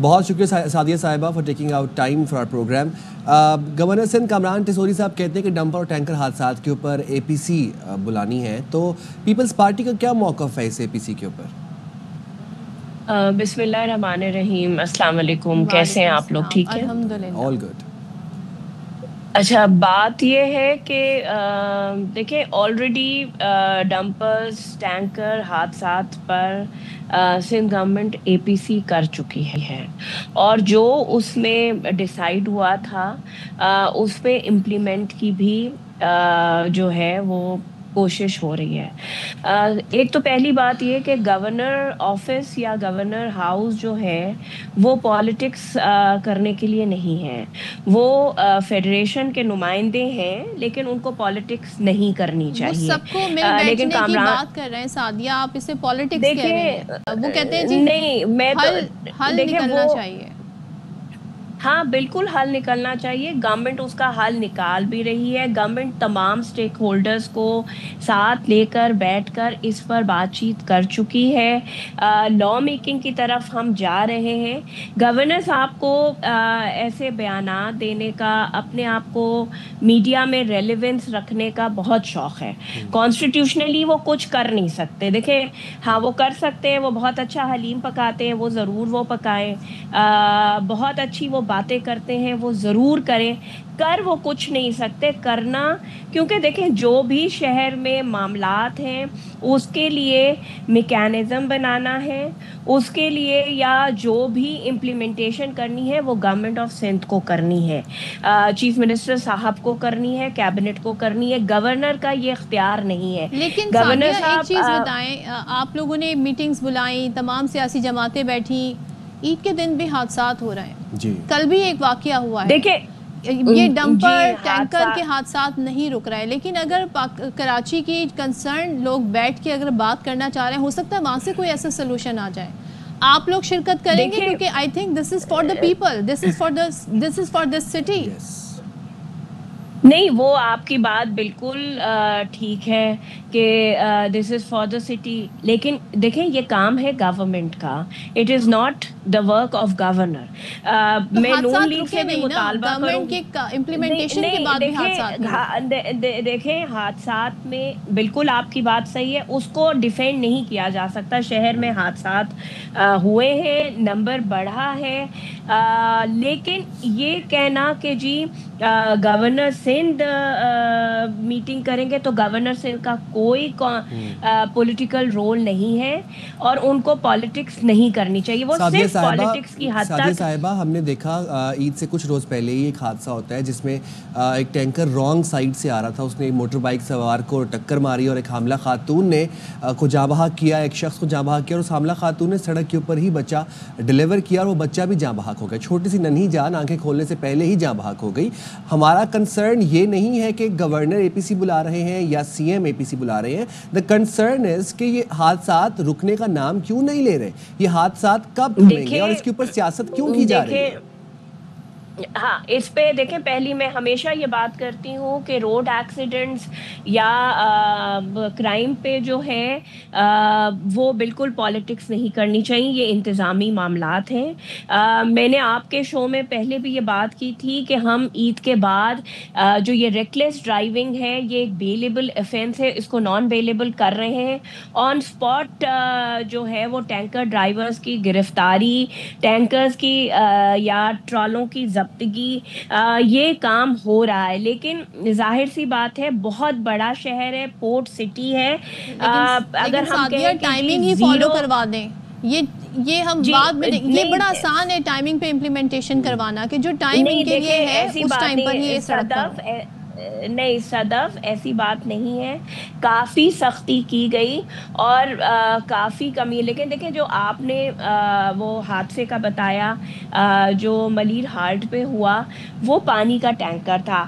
بہت شکریہ سعدیہ صاحبہ for taking out time for our program. Governor Sindh Kamran Tessori صاحب کہتے ہیں کہ ڈمپر اور ٹینکر حادثات کے اوپر اے پی سی بلانی ہے, تو پیپلز پارٹی کا کیا موقف ہے اس اے پی سی کے اوپر؟ بسم اللہ الرحمن الرحیم. السلام علیکم, کیسے ہیں آپ لوگ؟ ٹھیک ہیں, الحمدللہ, آل گڈ. اچھا, بات یہ ہے کہ دیکھیں آلریڈی ڈمپرز ٹینکر حادثات پر سندھ گورنمنٹ اے پی سی کر چکی ہے, اور جو اس میں ڈیسائیڈ ہوا تھا اس پہ امپلیمنٹ کی بھی جو ہے وہ کوشش ہو رہی ہے. ایک تو پہلی بات یہ کہ گورنر آفس یا گورنر ہاؤس جو ہے وہ پالیٹکس کرنے کے لیے نہیں ہے. وہ فیڈریشن کے نمائندے ہیں, لیکن ان کو پالیٹکس نہیں کرنی چاہیے. وہ سب کو مل بیٹھنے کی بات کر رہے ہیں سعدیہ, آپ اسے پالیٹکس کہہ رہے ہیں. وہ کہتے ہیں جی نہیں, میں حل نکلنا چاہیے. ہاں بالکل حل نکلنا چاہیے. گورنمنٹ اس کا حل نکال بھی رہی ہے. گورنمنٹ تمام سٹیک ہولڈرز کو ساتھ لے کر بیٹھ کر اس پر بات چیت کر چکی ہے. لا میکنگ کی طرف ہم جا رہے ہیں. گورنر صاحب کو ایسے بیانات دینے کا, اپنے آپ کو میڈیا میں ریلیونس رکھنے کا بہت شوق ہے. کانسٹیٹیوشنلی وہ کچھ کر نہیں سکتے. دیکھیں ہاں وہ کر سکتے ہیں, وہ بہت اچھا حلیم پکاتے ہیں, وہ ضرور وہ پکائیں. بہت اچھی وہ باتیں کرتے ہیں, وہ ضرور کریں. کر وہ کچھ نہیں سکتے کرنا, کیونکہ دیکھیں جو بھی شہر میں معاملات ہیں اس کے لیے میکینزم بنانا ہے, اس کے لیے یا جو بھی امپلیمنٹیشن کرنی ہے وہ گورنمنٹ آف سندھ کو کرنی ہے, چیف منسٹر صاحب کو کرنی ہے, کیبنٹ کو کرنی ہے. گورنر کا یہ اختیار نہیں ہے. لیکن گورنر سعدیہ ایک صاحب چیز بتائیں, آپ لوگوں نے میٹنگز بلائیں, تمام سیاسی جماعتیں بیٹھیں, عید کے دن بھی حادثات ہو رہے ہیں. جی کل بھی ایک واقعہ ہوا ہے. دیکھیں یہ ڈمپر ٹینکر کے حادثات نہیں رک رہے, لیکن اگر کراچی کی کنسرن لوگ بیٹھ کے اگر بات کرنا چاہ رہے ہیں, ہو سکتا ہے وہاں سے کوئی ایسا سلوشن آ جائے. آپ لوگ شرکت کریں گے, کیونکہ I think this is for the people, this is for this city. نہیں, وہ آپ کی بات بالکل ٹھیک ہے کہ دس از فار دا سٹی, لیکن دیکھیں یہ کام ہے گورنمنٹ کا. It is not the work of governor. میں نون لیگ سے بھی مطالبہ کروں گی. دیکھیں حادثات میں بالکل آپ کی بات صحیح ہے, اس کو ڈیفینڈ نہیں کیا جا سکتا. شہر میں حادثات ہوئے ہیں, نمبر بڑھا ہے, لیکن یہ کہنا کہ جی گورنر سندھ میٹنگ کریں گے, تو گورنر سندھ کا کوئی پولیٹیکل رول نہیں ہے, اور ان کو پالیٹکس نہیں کرنی چاہیے. وہ صرف پالیٹکس کی حد تک. سعدیہ صاحبہ, ہم نے دیکھا عید سے کچھ روز پہلے ہی ایک حادثہ ہوتا ہے جس میں ایک ٹینکر رانگ سائڈ سے آ رہا تھا, اس نے موٹر بائک سوار کو ٹکر ماری اور ایک حاملہ خاتون نے کو جاں بحق کیا, ایک شخص کو جاں بحق کیا, اور اس حاملہ خاتون نے سڑک کے اوپر ہی بچہ ڈیلیور کیا, اور وہ بچہ بھی جاں بحق ہو گیا. چھوٹی سی ننھی جان, آنکھیں کھولنے سے پہلے ہی جاں بحق ہو گئی. ہمارا کنسرن یہ نہیں ہے کہ گورنر اے پی سی بلا رہے ہیں یا سی ایم اے پی سی بلا رہے ہیں. دا کنسرن از کہ یہ حادثات رکنے کا نام کیوں نہیں لے رہے, یہ حادثات کب تھمیں گے, اور اس کے اوپر سیاست کیوں کی جا رہی ہے. ہاں, اس پہ دیکھیں پہلی میں ہمیشہ یہ بات کرتی ہوں کہ روڈ ایکسیڈنٹس یا کرائم پہ جو ہے وہ بالکل پالیٹکس نہیں کرنی چاہیے, یہ انتظامی معاملات ہیں. میں نے آپ کے شو میں پہلے بھی یہ بات کی تھی کہ ہم عید کے بعد جو یہ ریکلیس ڈرائیونگ ہے یہ ایک بیلیبل افینس ہے, اس کو نان بیلیبل کر رہے ہیں. آن سپاٹ جو ہے وہ ٹینکر ڈرائیورز کی گرفتاری, ٹینکرز کی یا ٹرالوں کی یہ کام ہو رہا ہے. لیکن ظاہر سی بات ہے بہت بڑا شہر ہے, پورٹ سٹی ہے. اگر ہم کہیں ٹائمنگ ہی فالو کروا دیں, یہ ہم بعد میں یہ بڑا آسان ہے ٹائمنگ پہ امپلیمنٹیشن کروانا, کہ جو ٹائم ان کے لیے ہے اس ٹائم پر یہ سڑک نہیں صدف, ایسی بات نہیں ہے. کافی سختی کی گئی اور کافی کمی, لیکن دیکھیں جو آپ نے وہ حادثے کا بتایا جو ملیر ہارٹ پہ ہوا, وہ پانی کا ٹینکر تھا.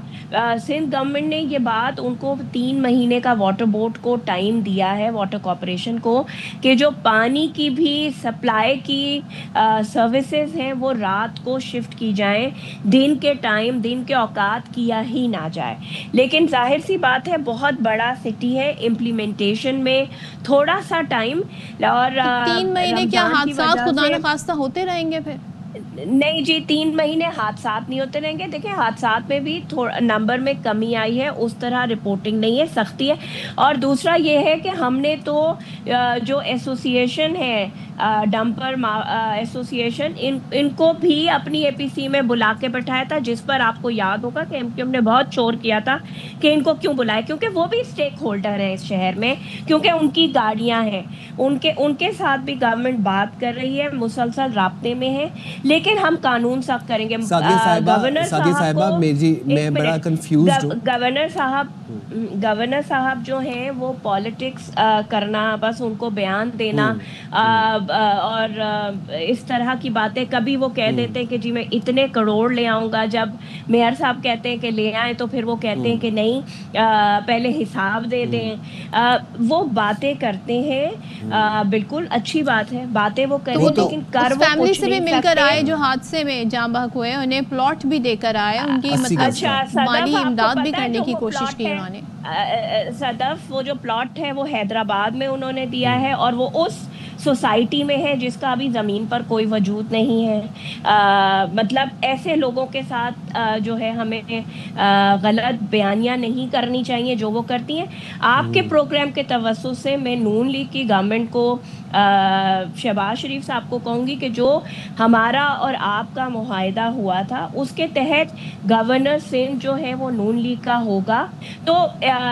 سندھ گورنمنٹ نے یہ بات ان کو 3 مہینے کا واٹر بورڈ کو ٹائم دیا ہے, واٹر کارپوریشن کو, کہ جو پانی کی بھی سپلائی کی سروسز ہیں وہ رات کو شفٹ کی جائیں, دن کے ٹائم دن کے اوقات کیا ہی نہ جائے. لیکن ظاہر سی بات ہے بہت بڑا سٹی ہے, امپلیمنٹیشن میں تھوڑا سا ٹائم, اور 3 مہینے کیا حادثات خدا نخواستہ ہوتے رہیں گے پھر. نہیں جی، 3 مہینے حادثات نہیں ہوتے رہیں گے. دیکھیں حادثات میں بھی تھوڑا نمبر میں کمی آئی ہے، اس طرح رپورٹنگ نہیں ہے، سختی ہے. اور دوسرا یہ ہے کہ ہم نے تو جو ایسوسی ایشن ہے ڈمپر ایسوسی ایشن، ان کو بھی اپنی اے پی سی میں بلا کے بٹھایا تھا، جس پر آپ کو یاد ہوگا کہ ایم کیو ایم نے بہت شور کیا تھا کہ ان کو کیوں بلائے، کیونکہ وہ بھی اسٹیک ہولڈر ہیں اس شہر میں، کیونکہ ان کی گاڑیاں ہیں، ان کے ساتھ بھی گورنمنٹ بات کر رہی ہے، مسلسل رابطے میں ہے. لیکن ہم قانون سخت کریں گے. سعدیہ صاحبہ میں بڑا کنفیوزڈ ہوں. گورنر صاحب جو ہیں وہ پالیٹکس کرنا، بس ان کو بیان دینا اور اس طرح کی باتیں، کبھی وہ کہہ دیتے ہیں کہ جی میں اتنے کروڑ لے آؤں گا، جب میئر صاحب کہتے ہیں کہ لے آئیں تو پھر وہ کہتے ہیں کہ نہیں پہلے حساب دے دیں. وہ باتیں کرتے ہیں، بالکل اچھی بات ہے، باتیں وہ کریں لیکن کر وہ فیملی سے بھی مل کر آئے جو حادثے میں جاں بحق ہوئے، انہیں پلاٹ بھی دے کر آئے، ان کی مطلب مالی امداد بھی کرنے کی کوشش کی انہوں نے. صدف وہ جو پلاٹ ہے وہ حیدرآباد میں انہوں نے دیا ہے، اور وہ اس سوسائٹی میں ہے جس کا ابھی زمین پر کوئی وجود نہیں ہے. مطلب ایسے لوگوں کے ساتھ جو ہے ہمیں غلط بیانیاں نہیں کرنی چاہیے جو وہ کرتی ہیں. آپ کے پروگرام کے توسط سے میں نون لیگ کی گورنمنٹ کو، شہباز شریف صاحب کو کہوں گی کہ جو ہمارا اور آپ کا معاہدہ ہوا تھا اس کے تحت گورنر سندھ جو ہے وہ نون لیگ کا ہوگا، تو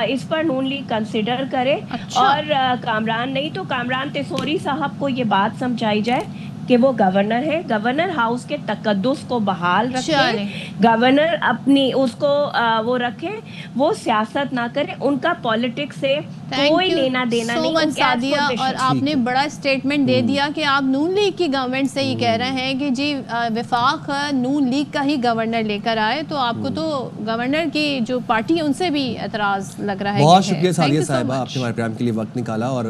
اس پر نون لیگ کنسیڈر کرے. اور کامران نہیں تو کامران تیسوری صاحب کو یہ بات سمجھائی جائے کہ وہ گورنر ہے، گورنر ہاؤس کے تقدس کو بحال رکھے، گورنر اپنی اس کو وہ رکھے، وہ سیاست نہ کرے، ان کا پالیٹکس سے کوئی لینا دینا نہیں. سعدیہ، اور آپ نے بڑا اسٹیٹمنٹ دے دیا کہ آپ نون لیگ کی گورنمنٹ سے یہ کہہ رہے ہیں کہ جی وفاق نون لیگ کا ہی گورنر لے کر آئے، تو آپ کو تو گورنر کی جو پارٹی ہے ان سے بھی اعتراض لگ رہا ہے. بہت شکریہ سعدیہ صاحبہ، آپ نے ہمارے پروگرام کے لیے وقت نکالا اور